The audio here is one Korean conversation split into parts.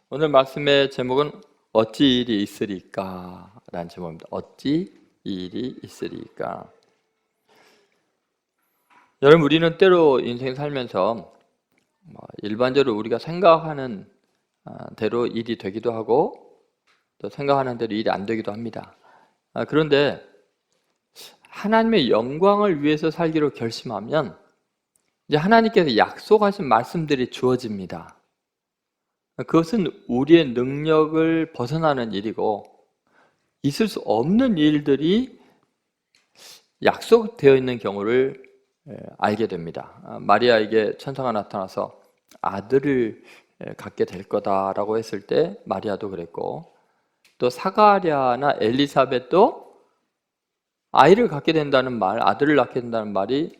오늘 말씀의 제목은 어찌 일이 있으리까 라는 제목입니다. 어찌 일이 있으리까. 여러분, 우리는 때로 인생 살면서 일반적으로 우리가 생각하는 대로 일이 되기도 하고 또 생각하는 대로 일이 안 되기도 합니다. 그런데 하나님의 영광을 위해서 살기로 결심하면 이제 하나님께서 약속하신 말씀들이 주어집니다. 그것은 우리의 능력을 벗어나는 일이고 있을 수 없는 일들이 약속되어 있는 경우를 알게 됩니다. 마리아에게 천사가 나타나서 아들을 갖게 될 거다라고 했을 때 마리아도 그랬고, 또 사가랴나 엘리사벳도 아이를 갖게 된다는 말, 아들을 낳게 된다는 말이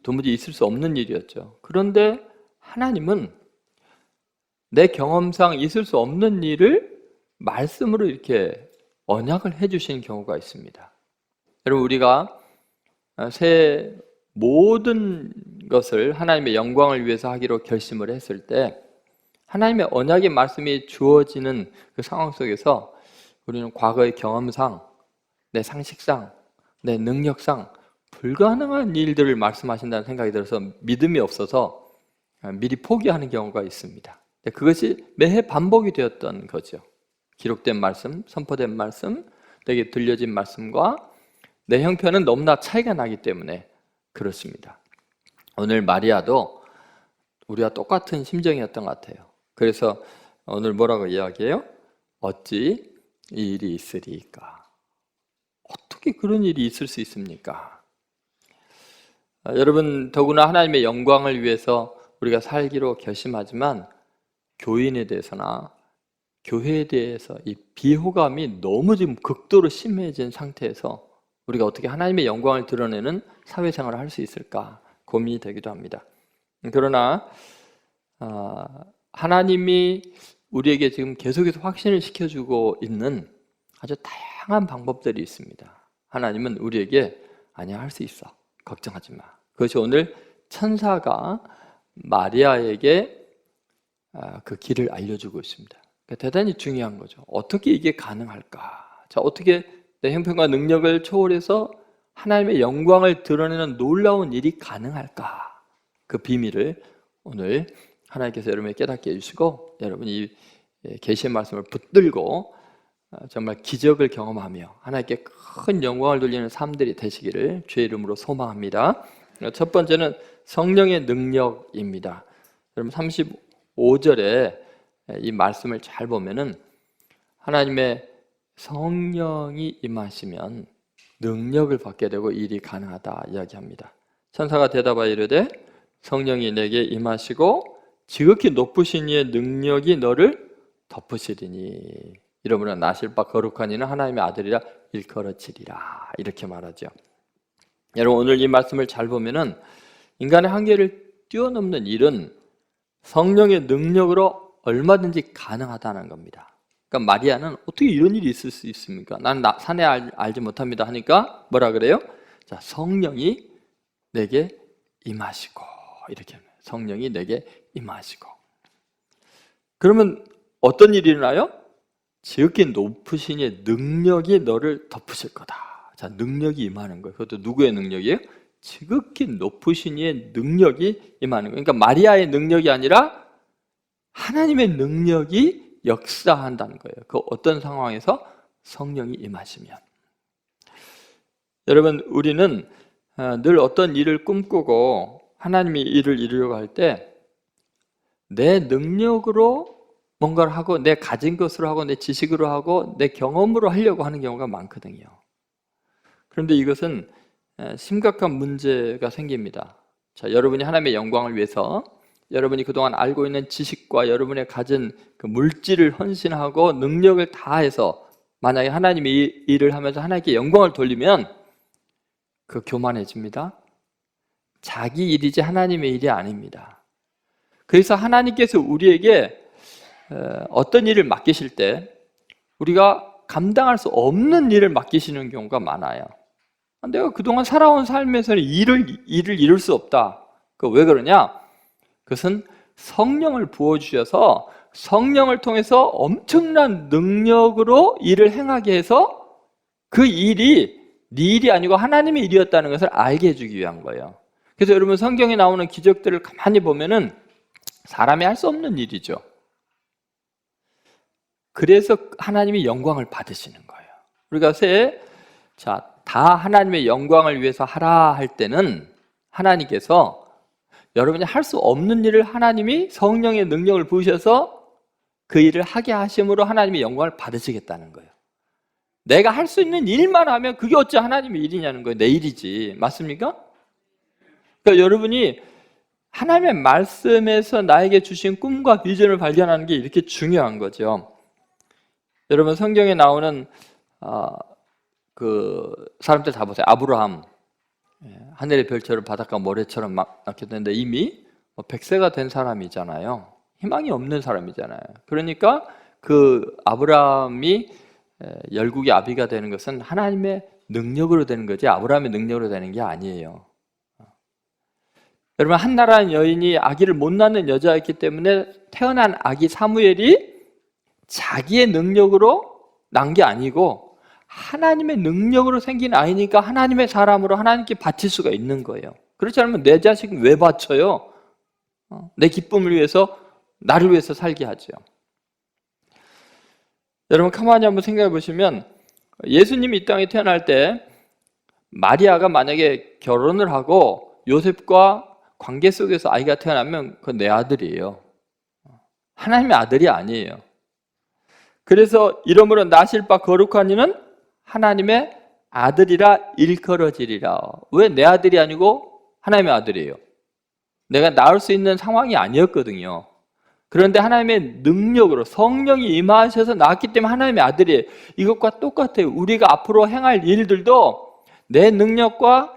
도무지 있을 수 없는 일이었죠. 그런데 하나님은 내 경험상 있을 수 없는 일을 말씀으로 이렇게 언약을 해주신 경우가 있습니다. 여러분, 우리가 새 모든 것을 하나님의 영광을 위해서 하기로 결심을 했을 때 하나님의 언약의 말씀이 주어지는 그 상황 속에서 우리는 과거의 경험상, 내 상식상, 내 능력상 불가능한 일들을 말씀하신다는 생각이 들어서 믿음이 없어서 미리 포기하는 경우가 있습니다. 그것이 매해 반복이 되었던 거죠. 기록된 말씀, 선포된 말씀, 내게 들려진 말씀과 내 형편은 너무나 차이가 나기 때문에 그렇습니다. 오늘 마리아도 우리와 똑같은 심정이었던 것 같아요. 그래서 오늘 뭐라고 이야기해요? 어찌 이 일이 있으리까? 어떻게 그런 일이 있을 수 있습니까? 여러분, 더구나 하나님의 영광을 위해서 우리가 살기로 결심하지만 교인에 대해서나 교회에 대해서 이 비호감이 너무 지금 극도로 심해진 상태에서 우리가 어떻게 하나님의 영광을 드러내는 사회생활을 할 수 있을까 고민이 되기도 합니다. 그러나 하나님이 우리에게 지금 계속해서 확신을 시켜주고 있는 아주 다양한 방법들이 있습니다. 하나님은 우리에게 아니야, 할 수 있어, 걱정하지 마. 그것이 오늘 천사가 마리아에게 그 길을 알려주고 있습니다. 대단히 중요한 거죠. 어떻게 이게 가능할까? 자, 어떻게 내 형편과 능력을 초월해서 하나님의 영광을 드러내는 놀라운 일이 가능할까? 그 비밀을 오늘 하나님께서 여러분에게 깨닫게 해주시고, 여러분이 계시의 말씀을 붙들고 정말 기적을 경험하며 하나님께 큰 영광을 돌리는 삶들이 되시기를 주의 이름으로 소망합니다. 첫 번째는 성령의 능력입니다. 여러분, 35절에 이 말씀을 잘 보면은 하나님의 성령이 임하시면 능력을 받게 되고 일이 가능하다 이야기합니다. 천사가 대답하여 이르되 성령이 내게 임하시고 지극히 높으신 이의 능력이 너를 덮으시리니 이러므로 나실 바 거룩한 이는 하나님의 아들이라 일컬어지리라, 이렇게 말하죠. 여러분, 오늘 이 말씀을 잘 보면은 인간의 한계를 뛰어넘는 일은 성령의 능력으로 얼마든지 가능하다는 겁니다. 그러니까 마리아는 어떻게 이런 일이 있을 수 있습니까? 난 산에 알지 못합니다 하니까 뭐라 그래요? 자, 성령이 내게 임하시고, 이렇게 합니다. 성령이 내게 임하시고. 그러면 어떤 일이 일어나요? 지극히 높으신 이의 능력이 너를 덮으실 거다. 자, 능력이 임하는 거예요. 그것도 누구의 능력이에요? 지극히 높으신 이의 능력이 임하는 거예요. 그러니까 마리아의 능력이 아니라 하나님의 능력이 역사한다는 거예요. 그 어떤 상황에서? 성령이 임하시면. 여러분, 우리는 늘 어떤 일을 꿈꾸고 하나님이 일을 이루려고 할 때 내 능력으로 뭔가를 하고 내 가진 것으로 하고 내 지식으로 하고 내 경험으로 하려고 하는 경우가 많거든요. 그런데 이것은 심각한 문제가 생깁니다. 자, 여러분이 하나님의 영광을 위해서 여러분이 그동안 알고 있는 지식과 여러분의 가진 그 물질을 헌신하고 능력을 다해서 만약에 하나님이 일을 하면서 하나님께 영광을 돌리면 그 교만해집니다. 자기 일이지 하나님의 일이 아닙니다. 그래서 하나님께서 우리에게 어떤 일을 맡기실 때 우리가 감당할 수 없는 일을 맡기시는 경우가 많아요. 내가 그동안 살아온 삶에서는 일을 이룰 수 없다. 그 왜 그러냐? 그것은 성령을 부어주셔서 성령을 통해서 엄청난 능력으로 일을 행하게 해서 그 일이 네 일이 아니고 하나님의 일이었다는 것을 알게 해주기 위한 거예요. 그래서 여러분 성경에 나오는 기적들을 가만히 보면은 사람이 할 수 없는 일이죠. 그래서 하나님이 영광을 받으시는 거예요. 우리가 다 하나님의 영광을 위해서 하라 할 때는 하나님께서 여러분이 할 수 없는 일을 하나님이 성령의 능력을 부으셔서 그 일을 하게 하심으로 하나님의 영광을 받으시겠다는 거예요. 내가 할 수 있는 일만 하면 그게 어찌 하나님의 일이냐는 거예요. 내 일이지. 맞습니까? 그러니까 여러분이 하나님의 말씀에서 나에게 주신 꿈과 비전을 발견하는 게 이렇게 중요한 거죠. 여러분 성경에 나오는 그 사람들 다 보세요. 아브라함, 하늘의 별처럼 바닷가 모래처럼 막 낳겠는데 이미 100세가 된 사람이잖아요. 희망이 없는 사람이잖아요. 그러니까 그 아브라함이 열국의 아비가 되는 것은 하나님의 능력으로 되는 거지 아브라함의 능력으로 되는 게 아니에요. 여러분 한나라는 여인이 아기를 못 낳는 여자였기 때문에 태어난 아기 사무엘이 자기의 능력으로 난 게 아니고 하나님의 능력으로 생긴 아이니까 하나님의 사람으로 하나님께 바칠 수가 있는 거예요. 그렇지 않으면 내 자식은 왜 바쳐요? 내 기쁨을 위해서 나를 위해서 살게 하죠. 여러분 가만히 한번 생각해 보시면 예수님이 이 땅에 태어날 때 마리아가 만약에 결혼을 하고 요셉과 관계 속에서 아이가 태어나면 그건 내 아들이에요. 하나님의 아들이 아니에요. 그래서 이러므로 나실 바 거룩한 이는 하나님의 아들이라 일컬어지리라. 왜 내 아들이 아니고 하나님의 아들이에요? 내가 낳을 수 있는 상황이 아니었거든요. 그런데 하나님의 능력으로 성령이 임하셔서 낳았기 때문에 하나님의 아들이에요. 이것과 똑같아요. 우리가 앞으로 행할 일들도 내 능력과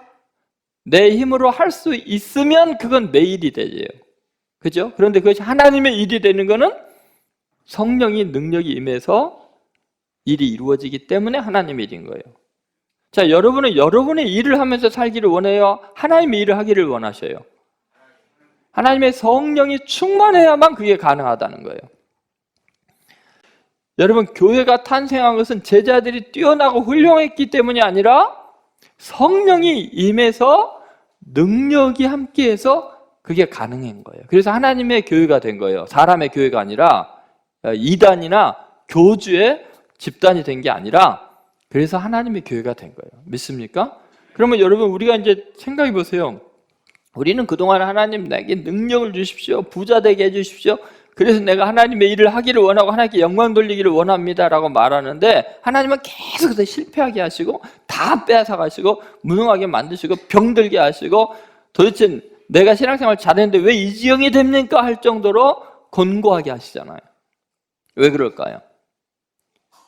내 힘으로 할 수 있으면 그건 내 일이 되죠. 그죠? 그런데 그것이 하나님의 일이 되는 거는 성령이 능력이 임해서 일이 이루어지기 때문에 하나님의 일인 거예요. 자, 여러분은 여러분의 일을 하면서 살기를 원해요? 하나님의 일을 하기를 원하셔요? 하나님의 성령이 충만해야만 그게 가능하다는 거예요. 여러분 교회가 탄생한 것은 제자들이 뛰어나고 훌륭했기 때문이 아니라 성령이 임해서 능력이 함께해서 그게 가능한 거예요. 그래서 하나님의 교회가 된 거예요. 사람의 교회가 아니라 이단이나 교주의 집단이 된 게 아니라 그래서 하나님의 교회가 된 거예요. 믿습니까? 그러면 여러분 우리가 이제 생각해 보세요. 우리는 그동안 하나님 내게 능력을 주십시오. 부자 되게 해주십시오. 그래서 내가 하나님의 일을 하기를 원하고 하나님께 영광 돌리기를 원합니다 라고 말하는데 하나님은 계속해서 실패하게 하시고 다 빼앗아 가시고 무능하게 만드시고 병들게 하시고 도대체 내가 신앙생활 잘했는데 왜 이 지경이 됩니까? 할 정도로 곤고하게 하시잖아요. 왜 그럴까요?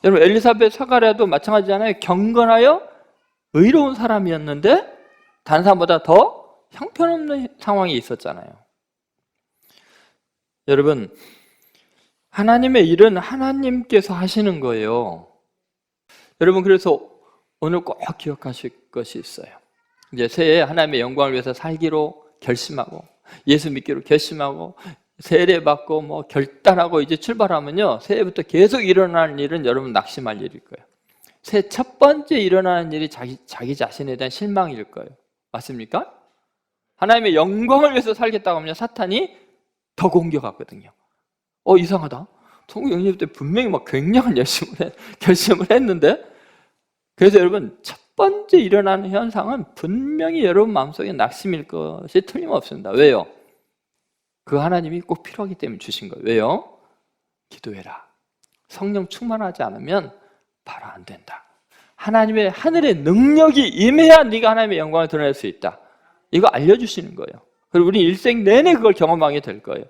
여러분 엘리사벳 사가랴도 마찬가지잖아요. 경건하여 의로운 사람이었는데 다른 사람보다 더 형편없는 상황이 있었잖아요. 여러분 하나님의 일은 하나님께서 하시는 거예요. 여러분 그래서 오늘 꼭 기억하실 것이 있어요. 이제 새해에 하나님의 영광을 위해서 살기로 결심하고 예수 믿기로 결심하고 세례받고 결단하고 이제 출발하면요 새해부터 계속 일어나는 일은 여러분 낙심할 일일 거예요. 새해 첫 번째 일어나는 일이 자기 자신에 대한 실망일 거예요. 맞습니까? 하나님의 영광을 위해서 살겠다고 하면 사탄이 더 공격하거든요. 이상하다. 통곡 영접 때 분명히 굉장한 결심을 했는데 그래서 여러분 첫 번째 일어나는 현상은 분명히 여러분 마음속에 낙심일 것이 틀림없습니다. 왜요? 그 하나님이 꼭 필요하기 때문에 주신 거예요. 왜요? 기도해라. 성령 충만하지 않으면 바로 안 된다. 하나님의 하늘의 능력이 임해야 네가 하나님의 영광을 드러낼 수 있다. 이거 알려주시는 거예요. 그리고 우리 일생 내내 그걸 경험하게 될 거예요.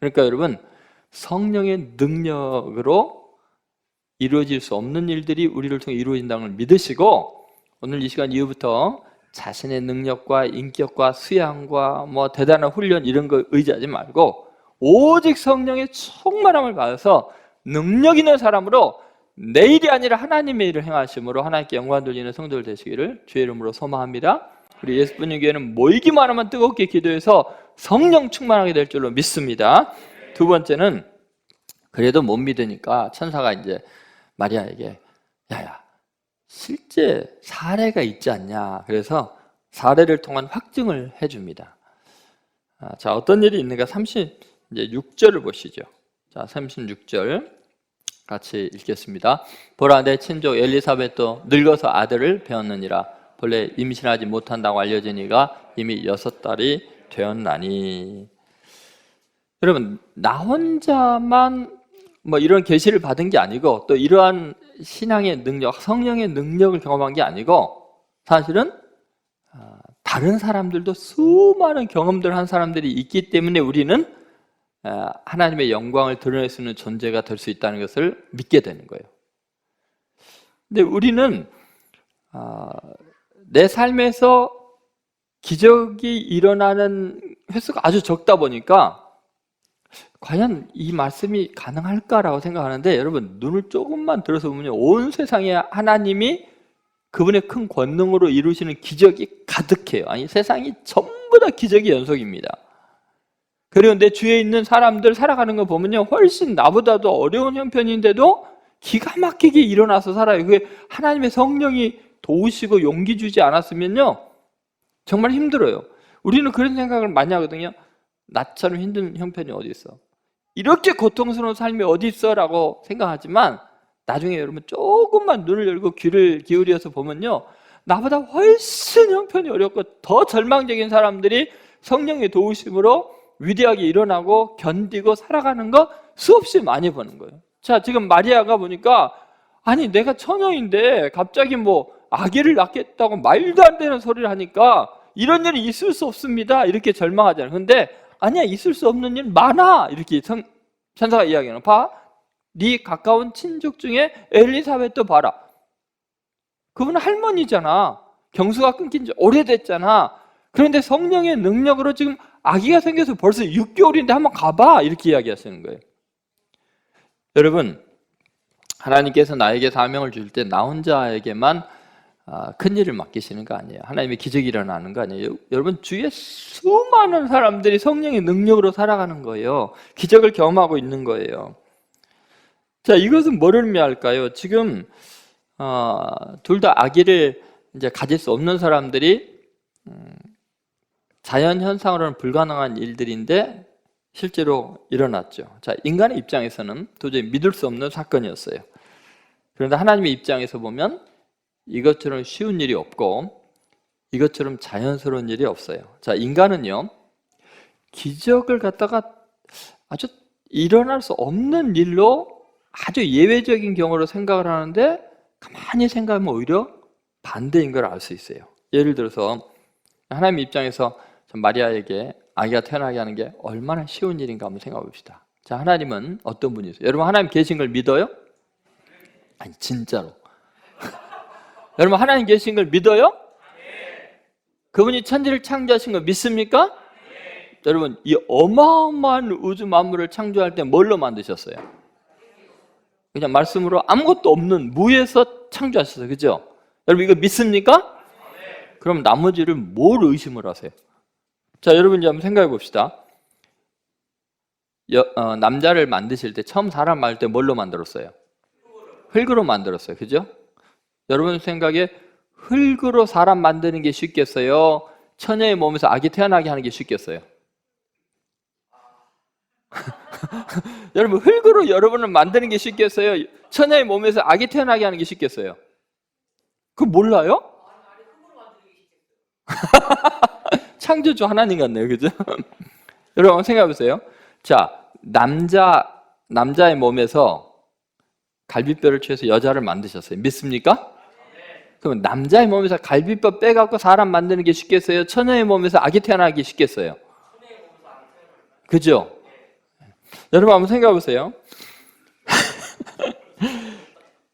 그러니까 여러분 성령의 능력으로 이루어질 수 없는 일들이 우리를 통해 이루어진다는 걸 믿으시고 오늘 이 시간 이후부터 자신의 능력과 인격과 수양과 대단한 훈련 이런 거 의지하지 말고 오직 성령의 충만함을 받아서 능력 있는 사람으로 내 일이 아니라 하나님의 일을 행하심으로 하나님께 영광 돌리는 성도들 되시기를 주의 이름으로 소망합니다. 우리 예수분의 교회는 모이기만 하면 뜨겁게 기도해서 성령 충만하게 될 줄로 믿습니다. 두 번째는 그래도 못 믿으니까 천사가 이제 마리아에게 야야 실제 사례가 있지 않냐. 그래서 사례를 통한 확증을 해줍니다. 자, 어떤 일이 있는가? 36절을 보시죠. 자, 36절 같이 읽겠습니다. 보라, 내 친족 엘리사벳도 늙어서 아들을 배웠느니라. 본래 임신하지 못한다고 알려진 이가 이미 6달이 되었나니. 여러분, 나 혼자만 뭐 이런 계시를 받은 게 아니고 또 이러한 신앙의 능력, 성령의 능력을 경험한 게 아니고 사실은 다른 사람들도 수많은 경험들을 한 사람들이 있기 때문에 우리는 하나님의 영광을 드러낼 수 있는 존재가 될 수 있다는 것을 믿게 되는 거예요. 근데 우리는 내 삶에서 기적이 일어나는 횟수가 아주 적다 보니까 과연 이 말씀이 가능할까라고 생각하는데, 여러분 눈을 조금만 들어서 보면 온 세상에 하나님이 그분의 큰 권능으로 이루시는 기적이 가득해요. 아니, 세상이 전부 다 기적의 연속입니다. 그리고 내 주위에 있는 사람들 살아가는 거 보면요, 훨씬 나보다도 어려운 형편인데도 기가 막히게 일어나서 살아요. 그게 하나님의 성령이 도우시고 용기 주지 않았으면요 정말 힘들어요. 우리는 그런 생각을 많이 하거든요. 나처럼 힘든 형편이 어디 있어, 이렇게 고통스러운 삶이 어디 있어 라고 생각하지만, 나중에 여러분 조금만 눈을 열고 귀를 기울여서 보면요, 나보다 훨씬 형편이 어렵고 더 절망적인 사람들이 성령의 도우심으로 위대하게 일어나고 견디고 살아가는 거 수없이 많이 보는 거예요. 자, 지금 마리아가 보니까 아니 내가 처녀인데 갑자기 뭐 아기를 낳겠다고 말도 안 되는 소리를 하니까 이런 일이 있을 수 없습니다 이렇게 절망하잖아요. 근데 아니야, 있을 수 없는 일 많아 이렇게 천사가 이야기하는. 봐, 네 가까운 친족 중에 엘리사벳도 봐라. 그분은 할머니잖아. 경수가 끊긴 지 오래됐잖아. 그런데 성령의 능력으로 지금 아기가 생겨서 벌써 6개월인데 한번 가봐 이렇게 이야기하시는 거예요. 여러분, 하나님께서 나에게 사명을 줄 때 나 혼자에게만 큰 일을 맡기시는 거 아니에요. 하나님의 기적이 일어나는 거 아니에요. 여러분 주위에 수많은 사람들이 성령의 능력으로 살아가는 거예요. 기적을 경험하고 있는 거예요. 자, 이것은 뭐를 의미할까요? 지금 둘 다 아기를 이제 가질 수 없는 사람들이 자연 현상으로는 불가능한 일들인데 실제로 일어났죠. 자, 인간의 입장에서는 도저히 믿을 수 없는 사건이었어요. 그런데 하나님의 입장에서 보면 이것처럼 쉬운 일이 없고 이것처럼 자연스러운 일이 없어요. 자, 인간은요 기적을 갖다가 아주 일어날 수 없는 일로 아주 예외적인 경우로 생각을 하는데, 가만히 생각하면 오히려 반대인 걸 알 수 있어요. 예를 들어서 하나님 입장에서 마리아에게 아기가 태어나게 하는 게 얼마나 쉬운 일인가 한번 생각해 봅시다. 자, 하나님은 어떤 분이세요? 여러분, 하나님 계신 걸 믿어요? 아니, 진짜로. 여러분, 하나님 계신 걸 믿어요? 그분이 천지를 창조하신 걸 믿습니까? 여러분, 이 어마어마한 우주 만물을 창조할 때 뭘로 만드셨어요? 그냥 말씀으로 아무것도 없는 무에서 창조하셨어요. 그죠? 여러분, 이거 믿습니까? 그럼 나머지를 뭘 의심을 하세요? 자, 여러분 이제 한번 생각해 봅시다. 남자를 만드실 때 처음 사람 만들 때 뭘로 만들었어요? 흙으로 만들었어요. 그죠? 여러분 생각에 흙으로 사람 만드는 게 쉽겠어요? 처녀의 몸에서 아기 태어나게 하는 게 쉽겠어요? 여러분, 흙으로 여러분을 만드는 게 쉽겠어요? 처녀의 몸에서 아기 태어나게 하는 게 쉽겠어요? 그거 몰라요? 창조주 하나님 같네요. 그죠? 여러분 생각해 보세요. 자, 남자의 몸에서 갈비뼈를 취해서 여자를 만드셨어요. 믿습니까? 그럼 남자의 몸에서 갈비뼈 빼갖고 사람 만드는 게 쉽겠어요? 처녀의 몸에서 아기 태어나기 쉽겠어요? 그죠? 여러분 한번 생각해 보세요.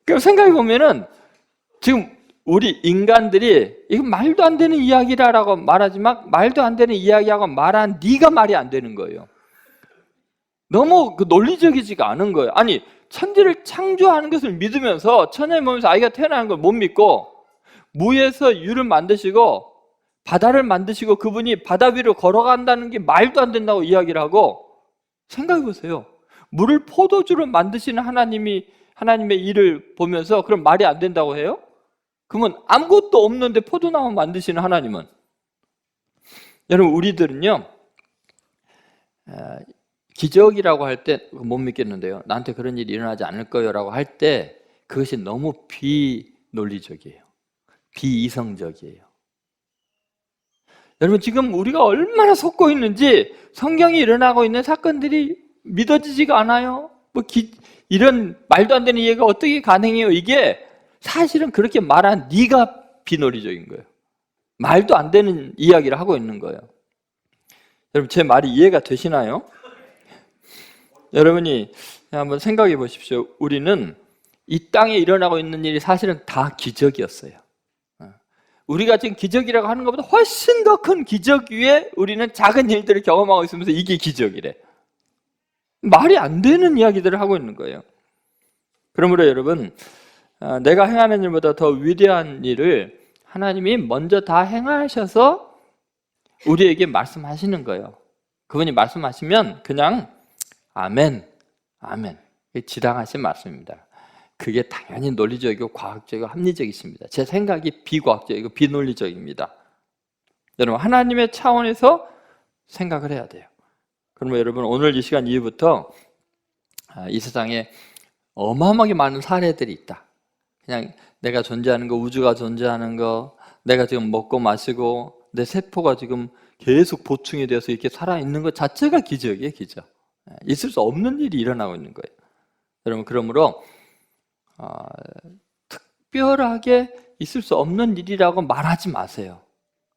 그럼 생각해 보면은 지금 우리 인간들이 이건 말도 안 되는 이야기라고 말하지만 말도 안 되는 이야기하고 말한 네가 말이 안 되는 거예요. 너무 논리적이지가 않은 거예요. 아니, 천지를 창조하는 것을 믿으면서 처녀의 몸에서 아이가 태어나는 걸 못 믿고 무에서 유를 만드시고 바다를 만드시고 그분이 바다 위로 걸어간다는 게 말도 안 된다고 이야기를 하고, 생각해 보세요. 물을 포도주로 만드시는 하나님의 일을 보면서 그럼 말이 안 된다고 해요? 그러면 아무것도 없는데 포도나무 만드시는 하나님은, 여러분 우리들은요 기적이라고 할 때 못 믿겠는데요, 나한테 그런 일이 일어나지 않을 거예요 라고 할 때 그것이 너무 비논리적이에요. 비이성적이에요. 여러분 지금 우리가 얼마나 속고 있는지, 성경이 일어나고 있는 사건들이 믿어지지가 않아요. 이런 말도 안 되는 이해가 어떻게 가능해요? 이게 사실은 그렇게 말한 네가 비논리적인 거예요. 말도 안 되는 이야기를 하고 있는 거예요. 여러분 제 말이 이해가 되시나요? 여러분이 한번 생각해 보십시오. 우리는 이 땅에 일어나고 있는 일이 사실은 다 기적이었어요. 우리가 지금 기적이라고 하는 것보다 훨씬 더 큰 기적 위에 우리는 작은 일들을 경험하고 있으면서 이게 기적이래. 말이 안 되는 이야기들을 하고 있는 거예요. 그러므로 여러분, 내가 행하는 일보다 더 위대한 일을 하나님이 먼저 다 행하셔서 우리에게 말씀하시는 거예요. 그분이 말씀하시면 그냥 아멘, 아멘, 지당하신 말씀입니다. 그게 당연히 논리적이고 과학적이고 합리적이십니다. 제 생각이 비과학적이고 비논리적입니다. 여러분 하나님의 차원에서 생각을 해야 돼요. 그러면 여러분 오늘 이 시간 이후부터 이 세상에 어마어마하게 많은 사례들이 있다. 그냥 내가 존재하는 거, 우주가 존재하는 거, 내가 지금 먹고 마시고 내 세포가 지금 계속 보충이 돼서 이렇게 살아있는 것 자체가 기적이에요. 기적. 있을 수 없는 일이 일어나고 있는 거예요. 여러분 그러므로 특별하게 있을 수 없는 일이라고 말하지 마세요.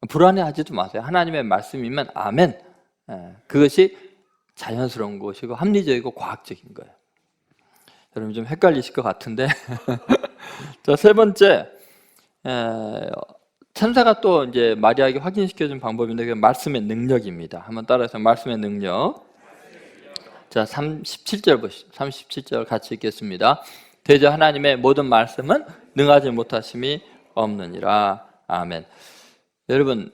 불안해하지도 마세요. 하나님의 말씀이면 아멘, 그것이 자연스러운 것이고 합리적이고 과학적인 거예요. 여러분 좀 헷갈리실 것 같은데 자, 세 번째, 천사가 또 이제 마리아에게 확인시켜준 방법인데 그게 말씀의 능력입니다. 한번 따라해서 말씀의 능력. 자, 37절 보시죠. 37절 같이 읽겠습니다. 대저 하나님의 모든 말씀은 능하지 못하심이 없느니라. 아멘. 여러분,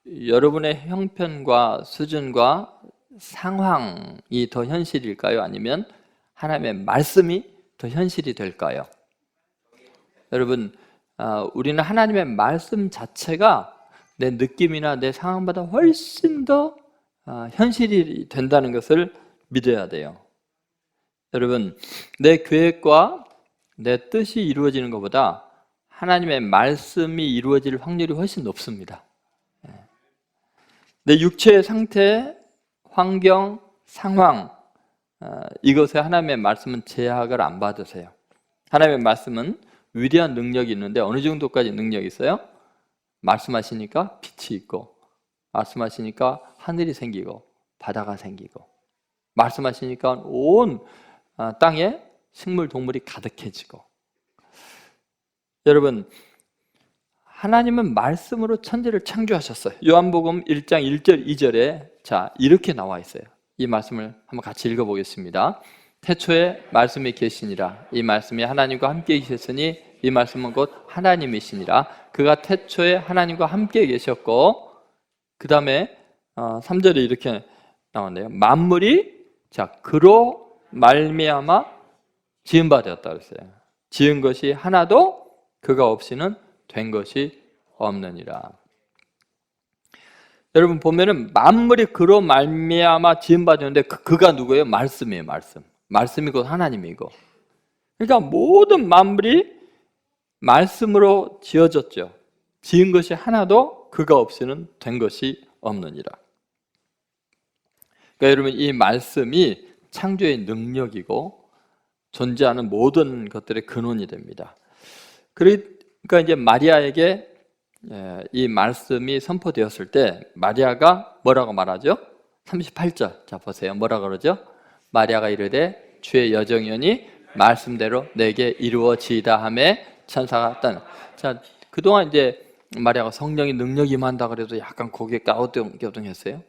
여러분의 형편과 수준과 상황이 더 현실일까요? 아니면 하나님의 말씀이 더 현실이 될까요? 여러분, 우리는 하나님의 말씀 자체가 내 느낌이나 내 상황보다 훨씬 더 현실이 된다는 것을 믿어야 돼요. 여러분, 내 계획과 내 뜻이 이루어지는 것보다 하나님의 말씀이 이루어질 확률이 훨씬 높습니다. 내 육체의 상태, 환경, 상황, 이것에 하나님의 말씀은 제약을 안 받으세요. 하나님의 말씀은 위대한 능력이 있는데 어느 정도까지 능력이 있어요? 말씀하시니까 빛이 있고, 말씀하시니까 하늘이 생기고 바다가 생기고, 말씀하시니까 온 땅에 식물 동물이 가득해지고. 여러분, 하나님은 말씀으로 천지를 창조하셨어요. 요한복음 1장 1절 2절에 자 이렇게 나와 있어요. 이 말씀을 한번 같이 읽어보겠습니다. 태초에 말씀이 계시니라. 이 말씀이 하나님과 함께 계셨으니 이 말씀은 곧 하나님이시니라. 그가 태초에 하나님과 함께 계셨고, 그 다음에 3절에 이렇게 나왔네요. 만물이 자 그로 말미암아 지은 바 되었다 그랬어요. 지은 것이 하나도 그가 없이는 된 것이 없느니라. 여러분 보면은 만물이 그로 말미암아 지은 바 되는데 그가 누구예요? 말씀이에요. 말씀이 곧 하나님이고. 그러니까 모든 만물이 말씀으로 지어졌죠. 지은 것이 하나도 그가 없이는 된 것이 없느니라. 그러니까 여러분 이 말씀이 창조의 능력이고 존재하는 모든 것들의 근원이 됩니다. 그러니까 이제 마리아에게 이 말씀이 선포되었을 때 마리아가 뭐라고 말하죠? 38절 자 보세요. 뭐라 그러죠? 마리아가 이르되 주의 여정이니 말씀대로 내게 이루어지이다 하매 천사가 딴. 자 그동안 이제 마리아가 성령의 능력이 임한다 그래도 약간 고개 까우뚱까우뚱했어요.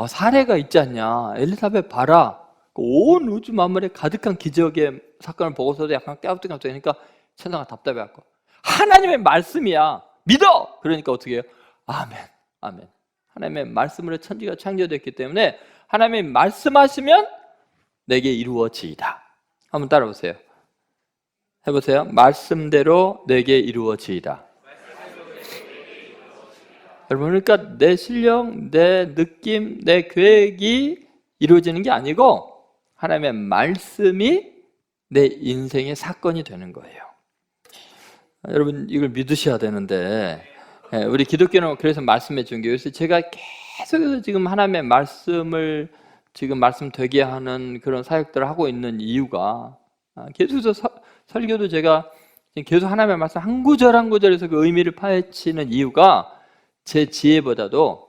사례가 있지 않냐? 엘리사벳 봐라. 온 우주 만물에 가득한 기적의 사건을 보고서도 약간 까우뚱까우뚱하니까 천사가 답답해갖고 하나님의 말씀이야. 믿어! 그러니까 어떻게 해요? 아멘. 아멘. 하나님의 말씀으로 천지가 창조됐기 때문에 하나님이 말씀하시면 내게 이루어지이다. 한번 따라보세요. 해보세요. 말씀대로 내게 이루어지이다. 여러분, 그러니까 내 실력, 내 느낌, 내 계획이 이루어지는 게 아니고 하나님의 말씀이 내 인생의 사건이 되는 거예요. 여러분, 이걸 믿으셔야 되는데, 우리 기독교는 그래서 말씀해 준 게, 그래서 제가 계속해서 지금 하나님의 말씀을 지금 말씀되게 하는 그런 사역들을 하고 있는 이유가, 계속해서 설교도 제가 계속 하나님의 말씀 한 구절 한 구절에서 그 의미를 파헤치는 이유가 제 지혜보다도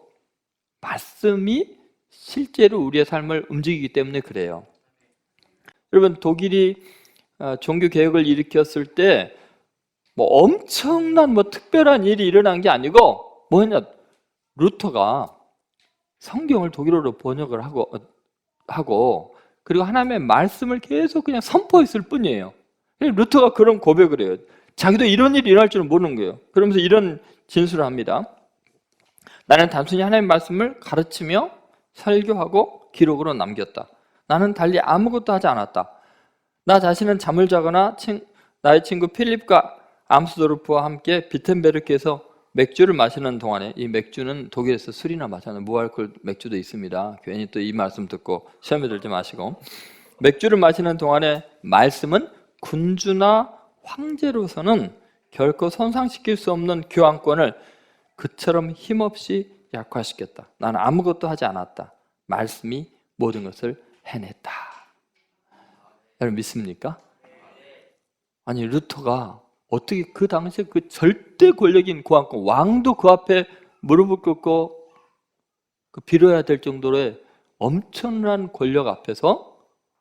말씀이 실제로 우리의 삶을 움직이기 때문에 그래요. 여러분, 독일이 종교 개혁을 일으켰을 때 뭐 엄청난 특별한 일이 일어난 게 아니고 뭐냐, 루터가 성경을 독일어로 번역을 하고 그리고 하나님의 말씀을 계속 그냥 선포했을 뿐이에요. 루터가 그런 고백을 해요. 자기도 이런 일이 일어날 줄은 모르는 거예요. 그러면서 이런 진술을 합니다. 나는 단순히 하나님의 말씀을 가르치며 설교하고 기록으로 남겼다. 나는 달리 아무것도 하지 않았다. 나 자신은 잠을 자거나 나의 친구 필립과 암스도르프와 함께 비텐베르크에서 맥주를 마시는 동안에, 이 맥주는 독일에서 술이나 마시는 무알콜 맥주도 있습니다. 괜히 또 이 말씀 듣고 시험에 들지 마시고, 맥주를 마시는 동안에 말씀은 군주나 황제로서는 결코 손상시킬 수 없는 교황권을 그처럼 힘없이 약화시켰다. 나는 아무것도 하지 않았다. 말씀이 모든 것을 해냈다. 여러분 믿습니까? 아니, 루터가 어떻게 그 당시에 그 절대 권력인 교황권, 왕도 그 앞에 무릎을 꿇고 빌어야 될 정도의 엄청난 권력 앞에서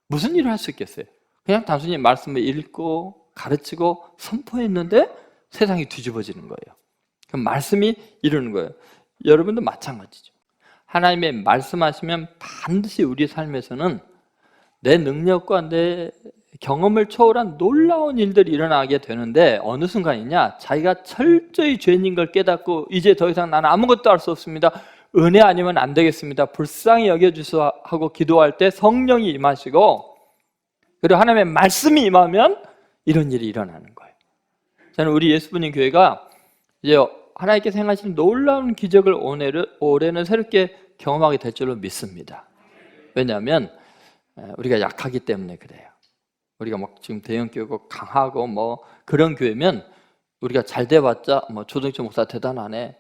무슨 일을 할 수 있겠어요? 그냥 단순히 말씀을 읽고 가르치고 선포했는데 세상이 뒤집어지는 거예요. 그럼 말씀이 이루는 거예요. 여러분도 마찬가지죠. 하나님의 말씀하시면 반드시 우리 삶에서는 내 능력과 내 경험을 초월한 놀라운 일들이 일어나게 되는데, 어느 순간이냐, 자기가 철저히 죄인인 걸 깨닫고 이제 더 이상 나는 아무것도 할 수 없습니다, 은혜 아니면 안 되겠습니다, 불쌍히 여겨주소 하고 기도할 때 성령이 임하시고, 그리고 하나님의 말씀이 임하면 이런 일이 일어나는 거예요. 저는 우리 예수부님 교회가 이제 하나님께서 행하시는 놀라운 기적을 올해는 새롭게 경험하게 될 줄로 믿습니다. 왜냐하면 우리가 약하기 때문에 그래요. 우리가 지금 대형교회고 강하고 그런 교회면 우리가 잘 돼봤자 조정철 목사 대단하네,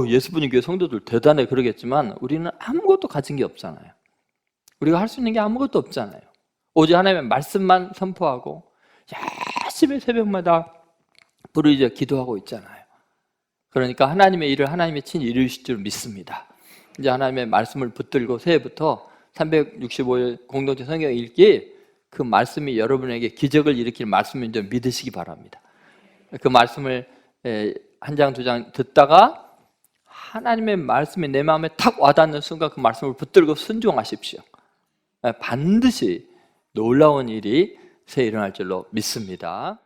예수부님 교회 성도들 대단해 그러겠지만 우리는 아무것도 가진 게 없잖아요. 우리가 할 수 있는 게 아무것도 없잖아요. 오직 하나님의 말씀만 선포하고 열심히 새벽마다 부르짖어 기도하고 있잖아요. 그러니까 하나님의 일을 하나님이 친히 이루실 줄 믿습니다. 이제 하나님의 말씀을 붙들고 새해부터 365일 공동체 성경 읽기, 그 말씀이 여러분에게 기적을 일으킬 말씀인 줄 믿으시기 바랍니다. 그 말씀을 한 장, 두 장 듣다가 하나님의 말씀이 내 마음에 탁 와닿는 순간 그 말씀을 붙들고 순종하십시오. 반드시 놀라운 일이 새해 일어날 줄로 믿습니다.